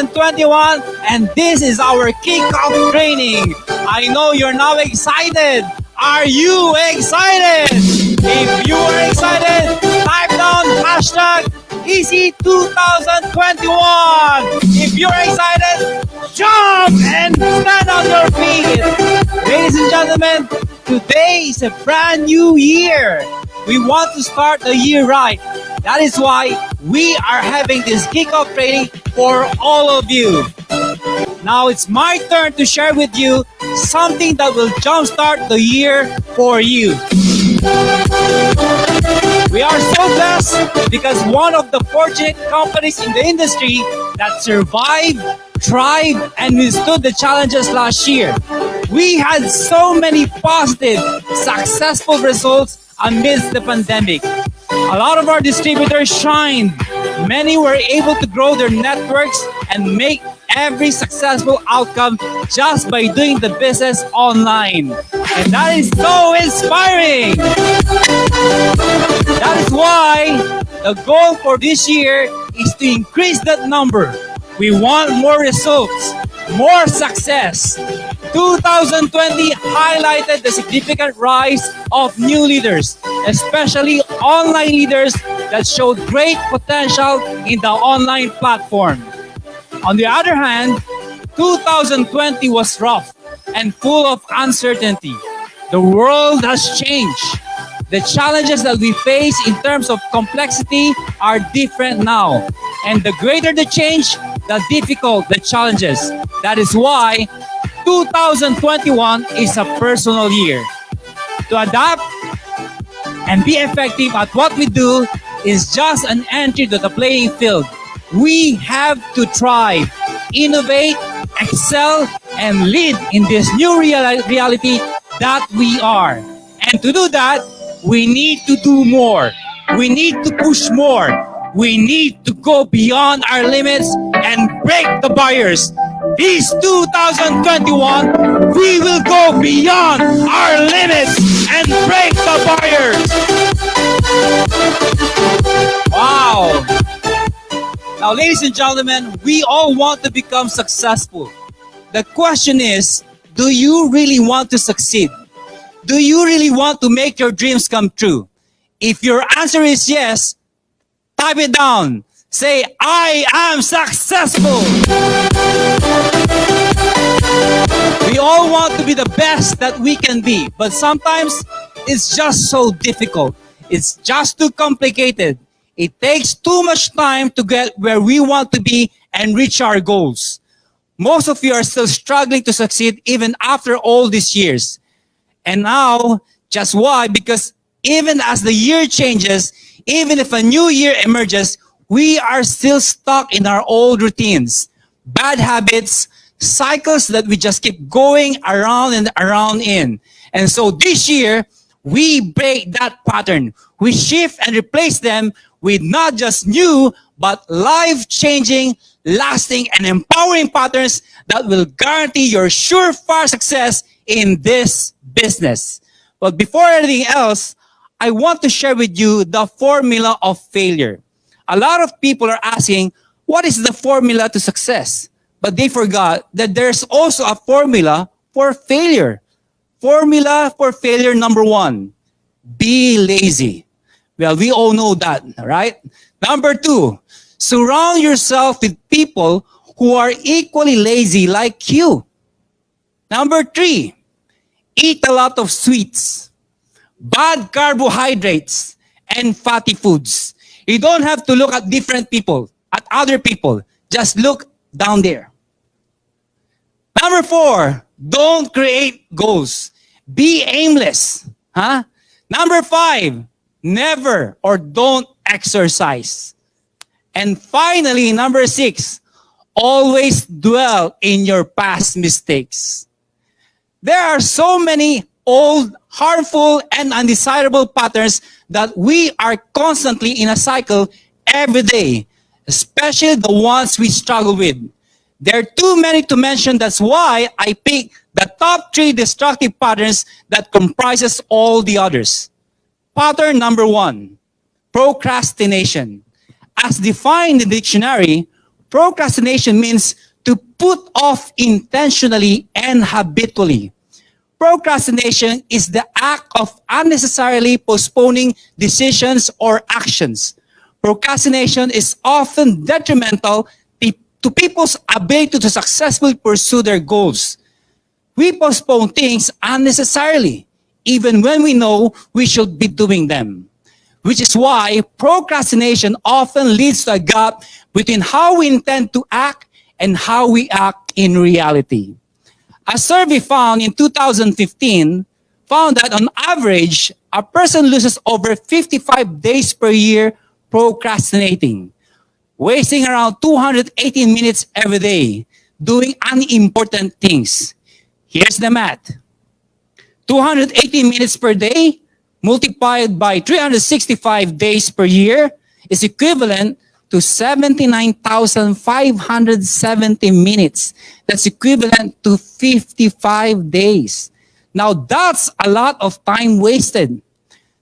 2021, and this is our kickoff training. I know you're now excited. Are you excited? If you are excited, type down hashtag EC2021. If you're excited, jump and stand on your feet. Ladies and gentlemen, today is a brand new year. We want to start the year right. That is why we are having this kickoff training for all of you. Now it's my turn to share with you something that will jumpstart the year for you. We are so blessed because one of the fortunate companies in the industry that survived, thrived, and withstood the challenges last year. We had so many positive, successful results amidst the pandemic. A lot of our distributors shined. Many were able to grow their networks and make every successful outcome just by doing the business online. And that is so inspiring. That is why the goal for this year is to increase that number. We want more results, more success. 2020 highlighted the significant rise of new leaders, especially online leaders that showed great potential in the online platform. On the other hand, 2020 was rough and full of uncertainty. The world has changed. The challenges that we face in terms of complexity are different now. And the greater the change, the difficult the challenges. That is why 2021 is a personal year. To adapt and be effective at what we do is just an entry to the playing field. We have to thrive, innovate, excel, and lead in this new reality that we are. And to do that, we need to do more. We need to push more. We need to go beyond our limits and break the barriers. This 2021, we will go beyond our limits and break the barriers. Wow. Now, ladies and gentlemen, we all want to become successful. The question is, do you really want to succeed? Do you really want to make your dreams come true? If your answer is yes, type it down. Say, I am successful. We all want to be the best that we can be, but sometimes it's just so difficult. It's just too complicated. It takes too much time to get where we want to be and reach our goals. Most of you are still struggling to succeed even after all these years. And now, just why? Because even as the year changes, even if a new year emerges, we are still stuck in our old routines, bad habits, cycles that we just keep going around and around in. And so this year, we break that pattern. We shift and replace them with not just new, but life-changing, lasting, and empowering patterns that will guarantee your surefire success in this business. But before anything else, I want to share with you the formula of failure. A lot of people are asking, what is the formula to success? But they forgot that there's also a formula for failure. Formula for failure number 1, be lazy. Well, we all know that, right? Number 2, surround yourself with people who are equally lazy like you. Number 3, eat a lot of sweets, bad carbohydrates, and fatty foods. You don't have to look at different people, at other people. Just look down there. Number 4, don't create goals. Be aimless. Number 5, never or don't exercise. And finally, number 6, always dwell in your past mistakes. There are so many old, harmful, and undesirable patterns that we are constantly in a cycle every day, especially the ones we struggle with. There are too many to mention. That's why I picked the top 3 destructive patterns that comprises all the others. Pattern number 1, procrastination. As defined in the dictionary, Procrastination means to put off intentionally and habitually. Procrastination is the act of unnecessarily postponing decisions or actions. Procrastination is often detrimental to people's ability to successfully pursue their goals. We postpone things unnecessarily, even when we know we should be doing them. Which is why procrastination often leads to a gap between how we intend to act and how we act in reality. A survey found in 2015 found that on average, a person loses over 55 days per year procrastinating, wasting around 218 minutes every day doing unimportant things. Here's the math. 218 minutes per day multiplied by 365 days per year is equivalent to 79,570 minutes. That's equivalent to 55 days. Now that's a lot of time wasted.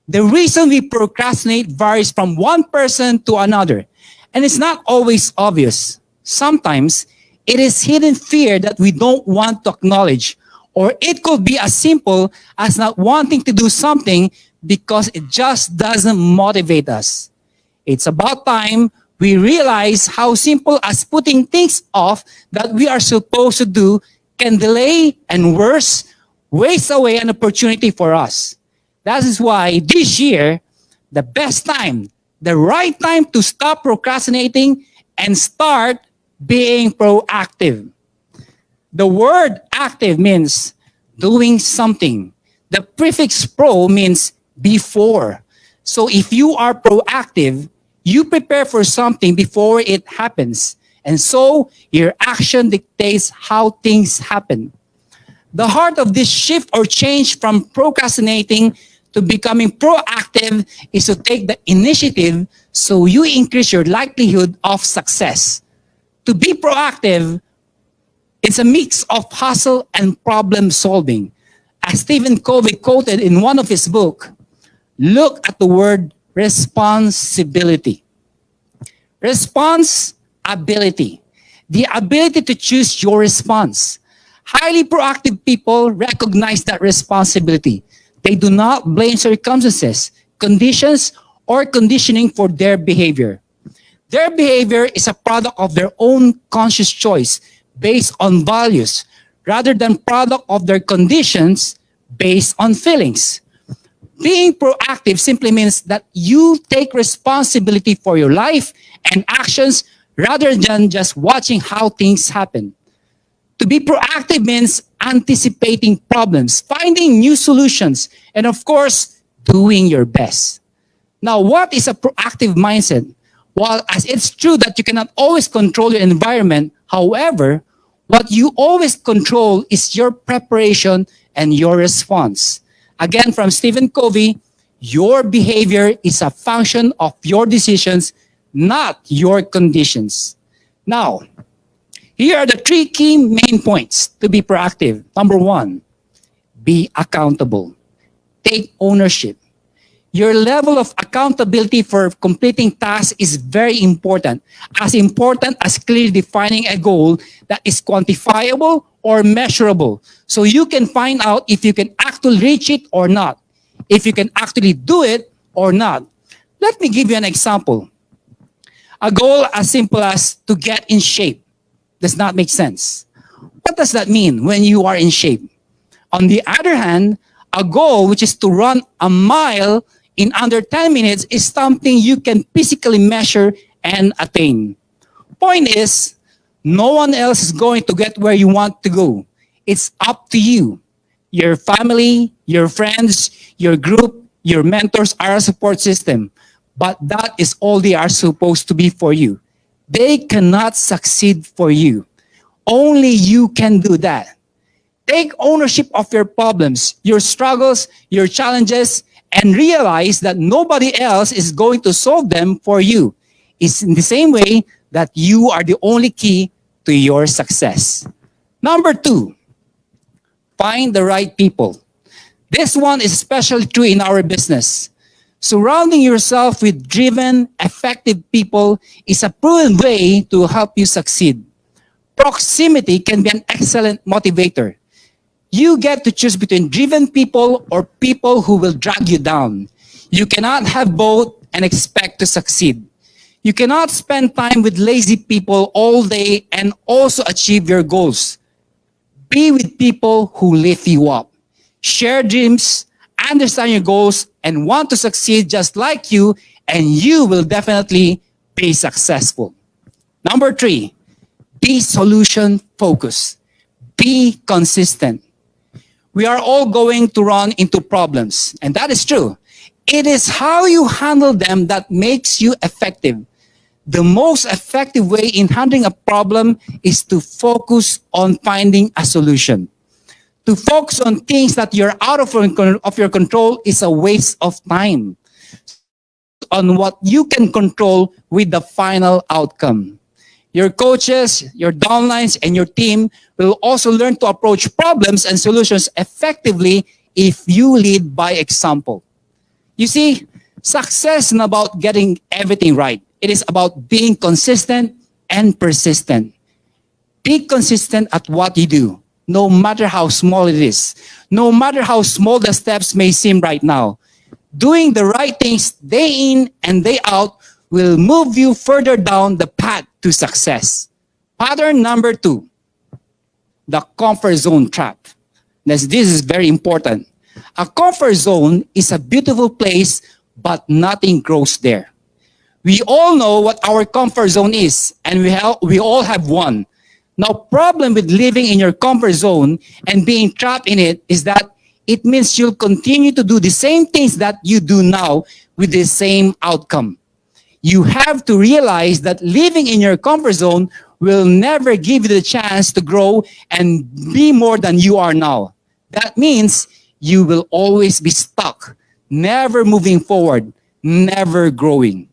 The reason we procrastinate varies from one person to another, and it's not always obvious. Sometimes it is hidden fear that we don't want to acknowledge, or it could be as simple as not wanting to do something because it just doesn't motivate us. It's about time we realize how simple as putting things off that we are supposed to do can delay and worse, waste away an opportunity for us. That is why this year, the best time, the right time to stop procrastinating and start being proactive. The word active means doing something. The prefix pro means before. So if you are proactive, you prepare for something before it happens. And so your action dictates how things happen. The heart of this shift or change from procrastinating to becoming proactive is to take the initiative so you increase your likelihood of success. To be proactive, it's a mix of hustle and problem solving. As Stephen Covey quoted in one of his books, look at the word responsibility. Responsibility. The ability to choose your response. Highly proactive people recognize that responsibility. They do not blame circumstances, conditions, or conditioning for their behavior. Their behavior is a product of their own conscious choice based on values, rather than product of their conditions based on feelings. Being proactive simply means that you take responsibility for your life and actions rather than just watching how things happen. To be proactive means anticipating problems, finding new solutions, and of course, doing your best. Now, what is a proactive mindset? While as it's true that you cannot always control your environment, however, what you always control is your preparation and your response. Again, from Stephen Covey, your behavior is a function of your decisions, not your conditions. Now, here are the three key main points to be proactive. Number one, be accountable. Take ownership. Your level of accountability for completing tasks is very important as clearly defining a goal that is quantifiable or measurable. So you can find out if you can actually reach it or not, if you can actually do it or not. Let me give you an example. A goal as simple as to get in shape does not make sense. What does that mean when you are in shape? On the other hand, a goal which is to run a mile in under 10 minutes is something you can physically measure and attain. Point is, no one else is going to get where you want to go. It's up to you. Your family, your friends, your group, your mentors are a support system. But that is all they are supposed to be for you. They cannot succeed for you. Only you can do that. Take ownership of your problems, your struggles, your challenges, and realize that nobody else is going to solve them for you. It's in the same way that you are the only key to your success. Number two, find the right people. This one is especially true in our business. Surrounding yourself with driven, effective people is a proven way to help you succeed. Proximity can be an excellent motivator. You get to choose between driven people or people who will drag you down. You cannot have both and expect to succeed. You cannot spend time with lazy people all day and also achieve your goals. Be with people who lift you up. Share dreams, understand your goals, and want to succeed just like you, and you will definitely be successful. Number 3, be solution focused. Be consistent. We are all going to run into problems, and that is true. It is how you handle them that makes you effective. The most effective way in handling a problem is to focus on finding a solution. To focus on things that you're out of your control is a waste of time. Focus on what you can control with the final outcome. Your coaches, your downlines, and your team will also learn to approach problems and solutions effectively if you lead by example. You see, success isn't about getting everything right. It is about being consistent and persistent. Be consistent at what you do, no matter how small it is, no matter how small the steps may seem right now. Doing the right things day in and day out will move you further down the path to success. Pattern number 2, the comfort zone trap. This is very important. A comfort zone is a beautiful place, but nothing grows there. We all know what our comfort zone is, and we all have one. Now, problem with living in your comfort zone and being trapped in it is that it means you'll continue to do the same things that you do now with the same outcome. You have to realize that living in your comfort zone will never give you the chance to grow and be more than you are now. That means you will always be stuck, never moving forward, never growing.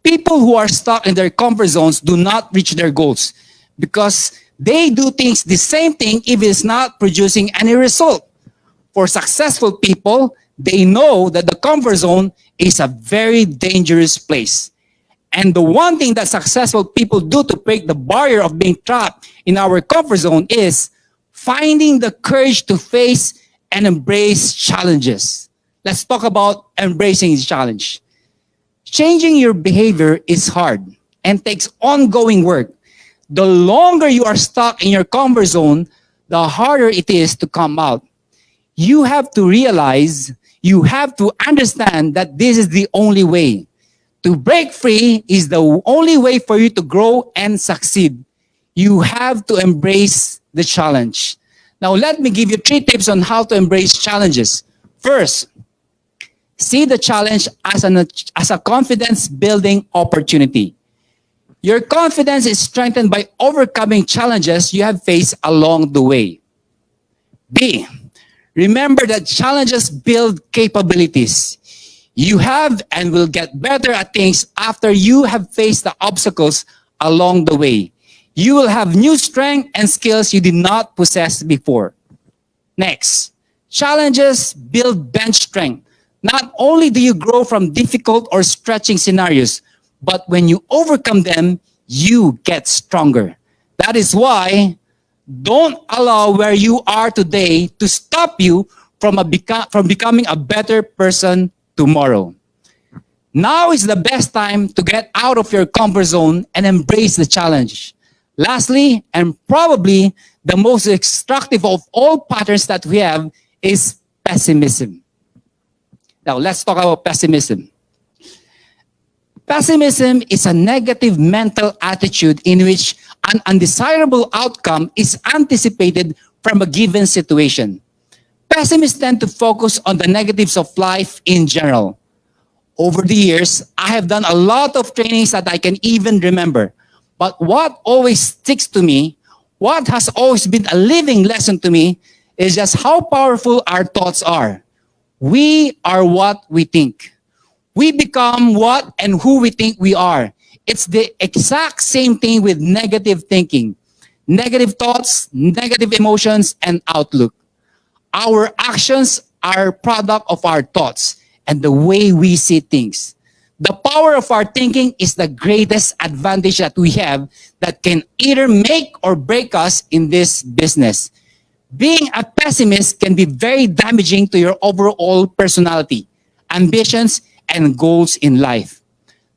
People who are stuck in their comfort zones do not reach their goals because they do things the same thing if it's not producing any result. For successful people, they know that the comfort zone is a very dangerous place. And the one thing that successful people do to break the barrier of being trapped in our comfort zone is finding the courage to face and embrace challenges. Let's talk about embracing the challenge. Changing your behavior is hard and takes ongoing work. The longer you are stuck in your comfort zone, the harder it is to come out. You have to realize, you have to understand that this is the only way. To break free is the only way for you to grow and succeed. You have to embrace the challenge. Now, let me give you 3 tips on how to embrace challenges. First, see the challenge as a confidence-building opportunity. Your confidence is strengthened by overcoming challenges you have faced along the way. B, remember that challenges build capabilities. You have and will get better at things after you have faced the obstacles along the way. You will have new strength and skills you did not possess before. Next, challenges build bench strength. Not only do you grow from difficult or stretching scenarios, but when you overcome them, you get stronger. That is why don't allow where you are today to stop you from becoming a better person tomorrow. Now is the best time to get out of your comfort zone and embrace the challenge. Lastly, and probably the most destructive of all patterns that we have is pessimism. Now, let's talk about pessimism. Pessimism is a negative mental attitude in which an undesirable outcome is anticipated from a given situation. Pessimists tend to focus on the negatives of life in general. Over the years, I have done a lot of trainings that I can even remember. But what always sticks to me, what has always been a living lesson to me, is just how powerful our thoughts are. We are what we think. We become what and who we think we are. It's the exact same thing with negative thinking. Negative thoughts, negative emotions, and outlook. Our actions are a product of our thoughts. and the way we see things. The power of our thinking is the greatest advantage that we have that can either make or break us in this business. Being a pessimist can be very damaging to your overall personality, ambitions, and goals in life.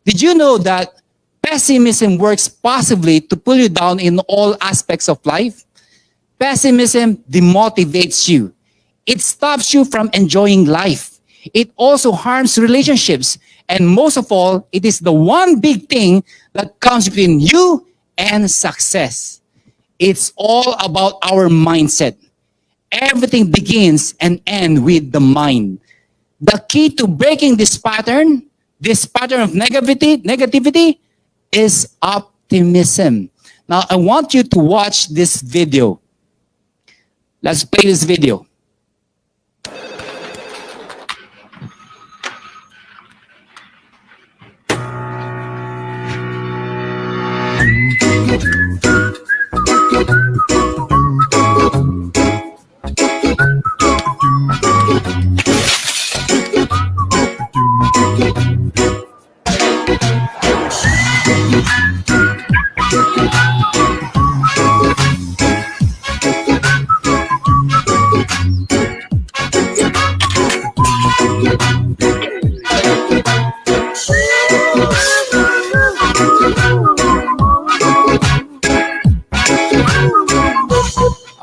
Did you know that pessimism works positively to pull you down in all aspects of life? Pessimism demotivates you. It stops you from enjoying life. It also harms relationships. And most of all, it is the one big thing that comes between you and success. It's all about our mindset. Everything begins and ends with the mind. The key to breaking this pattern of negativity is optimism. Now, I want you to watch this video. Let's play this video.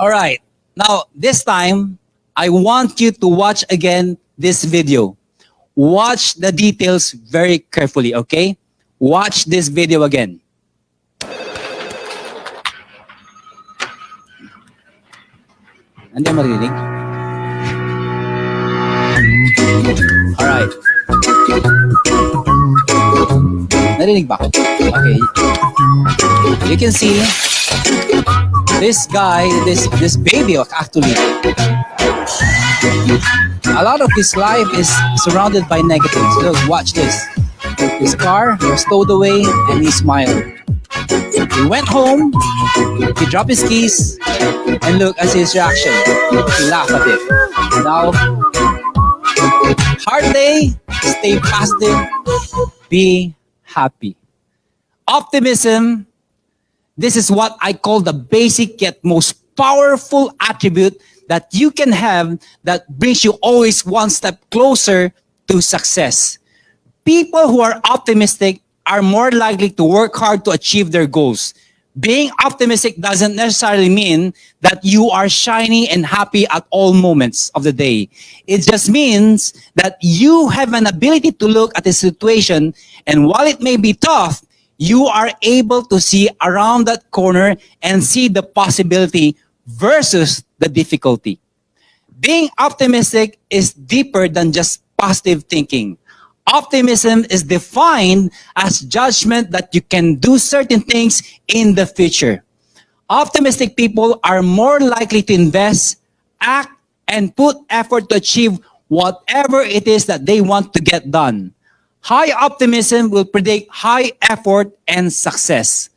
All right. Now, this time, I want you to watch again this video. Watch the details very carefully, okay? Watch this video again. Hindi marinig? All right. Narinig ba ako? Okay. You can see this guy, this baby actually, a lot of his life is surrounded by negatives. Look, watch this. His car was stowed away and he smiled. He went home, he dropped his keys, and look at his reaction. He laughed at it. Now, hard day, stay positive, be happy. Optimism. This is what I call the basic yet most powerful attribute that you can have that brings you always one step closer to success. People who are optimistic are more likely to work hard to achieve their goals. Being optimistic doesn't necessarily mean that you are shiny and happy at all moments of the day. It just means that you have an ability to look at a situation, and while it may be tough, you are able to see around that corner and see the possibility versus the difficulty. Being optimistic is deeper than just positive thinking. Optimism is defined as judgment that you can do certain things in the future. Optimistic people are more likely to invest, act, and put effort to achieve whatever it is that they want to get done. High optimism will predict high effort and success.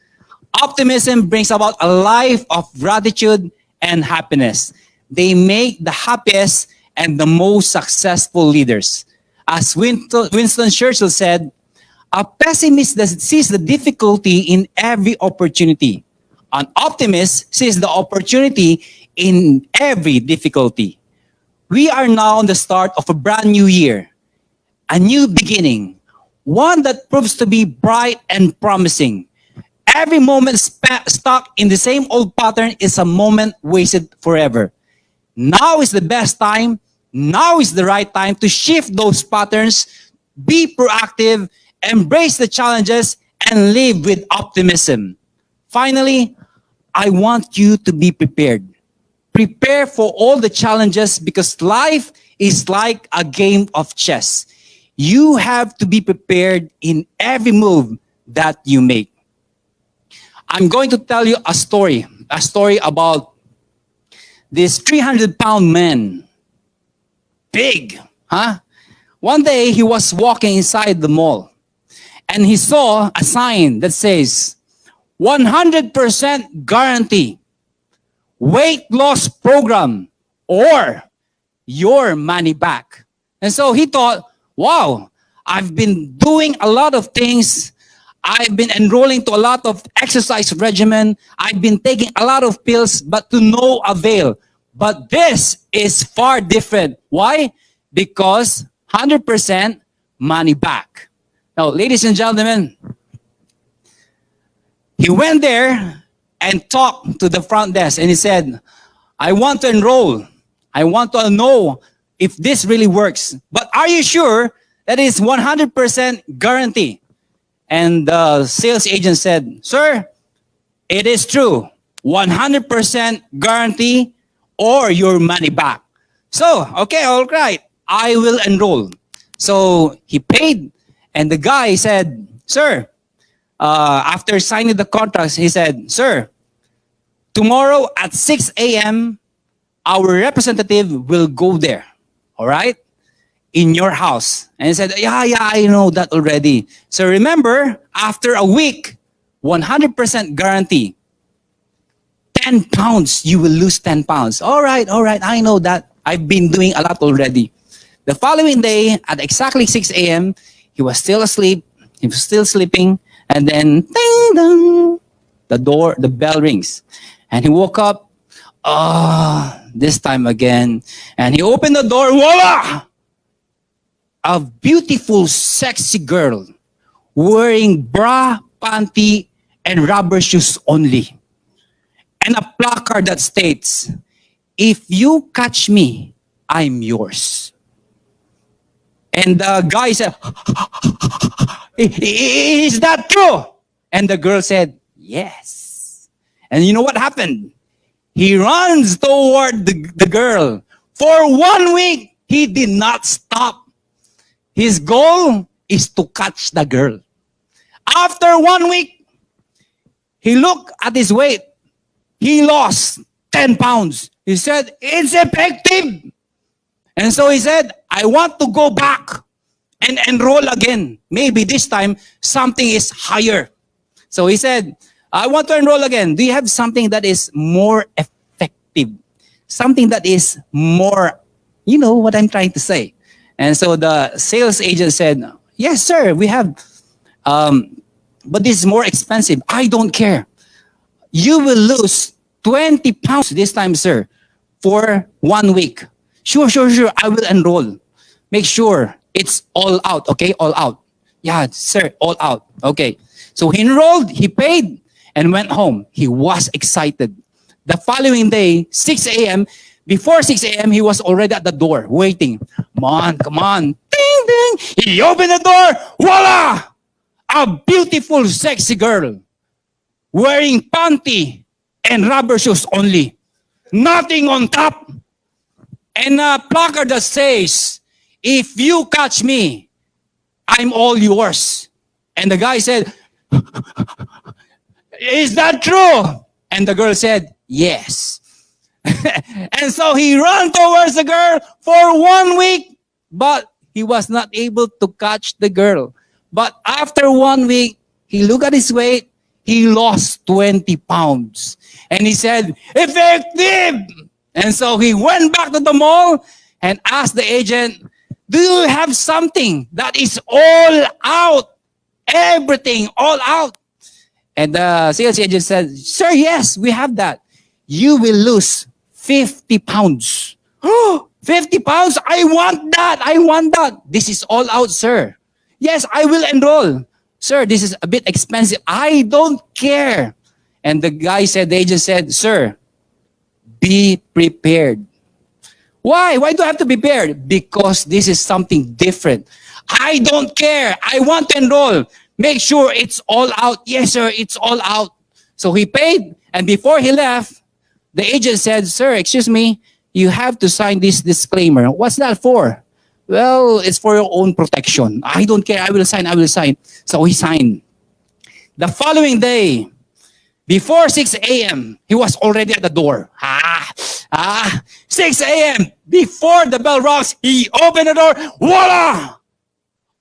Optimism brings about a life of gratitude and happiness. They make the happiest and the most successful leaders. As Winston Churchill said, a pessimist sees the difficulty in every opportunity. An optimist sees the opportunity in every difficulty. We are now on the start of a brand new year. A new beginning, one that proves to be bright and promising. Every moment stuck in the same old pattern is a moment wasted forever. Now is the best time, now is the right time to shift those patterns, be proactive, embrace the challenges, and live with optimism. Finally, I want you to be prepared. Prepare for all the challenges because life is like a game of chess. You have to be prepared in every move that you make. I'm going to tell you a story about this 300-pound man. Big, huh? One day he was walking inside the mall and he saw a sign that says, 100% guarantee, weight loss program, or your money back. And so he thought, wow, I've been doing a lot of things. I've been enrolling to a lot of exercise regimen. I've been taking a lot of pills, but to no avail. But this is far different. Why? Because 100% money back. Now, ladies and gentlemen, he went there and talked to the front desk and he said, I want to enroll. I want to know if this really works. But are you sure that it's 100% guarantee? And the sales agent said, sir, it is true. 100% guarantee or your money back. So, okay, all right. I will enroll. So he paid and the guy said, sir, after signing the contracts, he said, sir, tomorrow at 6 a.m., our representative will go there. All right? In your house. And he said, yeah, I know that already. So remember, after a week, 100% guarantee. 10 pounds, you will lose 10 pounds. All right, I know that. I've been doing a lot already. The following day, at exactly 6 a.m., he was still asleep. He was still sleeping. And then, ding, ding, the bell rings. And he woke up, this time again. And he opened the door, voila! A beautiful, sexy girl wearing bra, panty, and rubber shoes only. And a placard that states, if you catch me, I'm yours. And the guy said, is that true? And the girl said, yes. And you know what happened? He runs toward the girl. For 1 week, he did not stop. His goal is to catch the girl. After 1 week, he looked at his weight. He lost 10 pounds. He said, it's effective. And so he said, I want to go back and enroll again. Maybe this time, something is higher. So he said, I want to enroll again. Do you have something that is more effective? Something that is more, you know what I'm trying to say. And so the sales agent said, yes, sir, we have. But this is more expensive. I don't care. You will lose 20 pounds this time, sir, for 1 week. Sure. I will enroll. Make sure it's all out, okay? All out. Yeah, sir, all out. Okay. So he enrolled, he paid, and went home. He was excited. The following day, 6 a.m., before 6 a.m., he was already at the door waiting. Come on. Ding, ding. He opened the door. Voila! A beautiful, sexy girl wearing panty and rubber shoes only. Nothing on top. And a placard that says, if you catch me, I'm all yours. And the guy said, is that true? And the girl said, yes. And so he ran towards the girl for 1 week, but he was not able to catch the girl. But after 1 week, he looked at his weight, he lost 20 pounds. And he said, effective! And so he went back to the mall and asked the agent, do you have something that is all out? Everything, all out. And the sales agent said, sir, yes, we have that. You will lose 50 pounds. Oh, 50 pounds? I want that. This is all out, sir. Yes, I will enroll. Sir, this is a bit expensive. I don't care. And the agent said, sir, be prepared. Why? Why do I have to be prepared? Because this is something different. I don't care. I want to enroll. Make sure it's all out. Yes, sir, it's all out. So he paid. And before he left, the agent said, sir, excuse me, you have to sign this disclaimer. What's that for? Well, it's for your own protection. I don't care. I will sign. So he signed. The following day, before 6 a.m., he was already at the door. 6 a.m., before the bell rocks, he opened the door. Voila!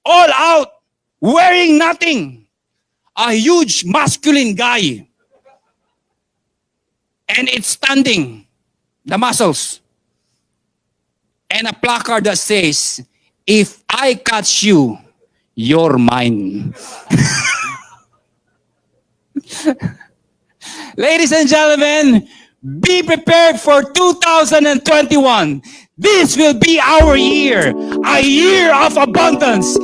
All out, wearing nothing. A huge masculine guy. And it's standing, the muscles. And a placard that says, If I catch you, you're mine. Ladies and gentlemen, be prepared for 2021. This will be our year, a year of abundance.